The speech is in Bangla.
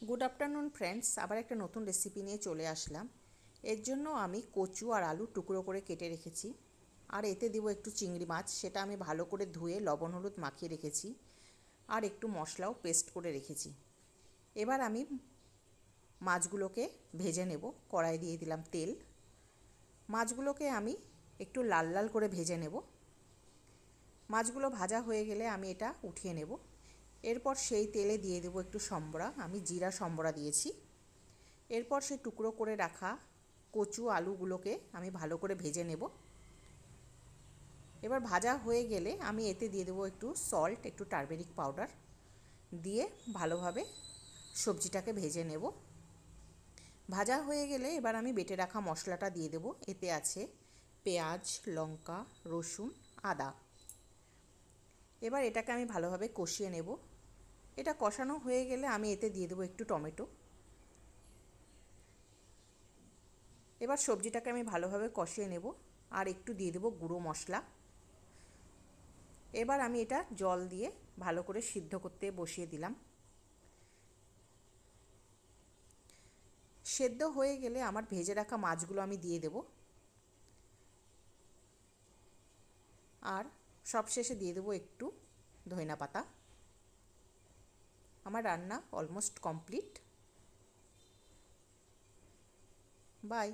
গুড আফটারনুন ফ্রেন্ডস, আবার একটা নতুন রেসিপি নিয়ে চলে আসলাম। এর জন্য আমি কচু আর আলু টুকরো করে কেটে রেখেছি, আর এতে দেব একটু চিংড়ি মাছ, সেটা আমি ভালো করে ধুয়ে লবণ হলুদ মাখিয়ে রেখেছি, আর একটু মশলাও পেস্ট করে রেখেছি। এবার আমি মাছগুলোকে ভেজে নেব। কড়াই দিয়ে দিলাম তেল। মাছগুলোকে আমি একটু লাল লাল করে ভেজে নেব। মাছগুলো ভাজা হয়ে গেলে আমি এটা উঠিয়ে নেব। এরপর সেই তেলে দিয়ে দেবো একটু সম্বরা, আমি জিরা সম্বরা দিয়েছি। এরপর সেই টুকরো করে রাখা কচু আলুগুলোকে আমি ভালো করে ভেজে নেব। এবার ভাজা হয়ে গেলে আমি এতে দিয়ে দেবো একটু সল্ট, একটু টারমেরিক পাউডার দিয়ে ভালোভাবে সবজিটাকে ভেজে নেব। ভাজা হয়ে গেলে এবার আমি বেটে রাখা মশলাটা দিয়ে দেবো। এতে আছে পেঁয়াজ, লঙ্কা, রসুন, আদা। এবার এটাকে আমি ভালোভাবে কষিয়ে নেব। এটা কষানো হয়ে গেলে আমি এতে দিয়ে দেবো একটু টমেটো। এবার সবজিটাকে আমি ভালোভাবে কষিয়ে নেব, আর একটু দিয়ে দেবো গুঁড়ো মশলা। এবার আমি এটা জল দিয়ে ভালো করে সিদ্ধ করতে বসিয়ে দিলাম। সেদ্ধ হয়ে গেলে আমার ভেজে রাখা মাছগুলো আমি দিয়ে দেব, আর সবশেষে দিয়ে দেবো একটু ধনিয়া পাতা। আমার রান্না অলমোস্ট কমপ্লিট। বাই।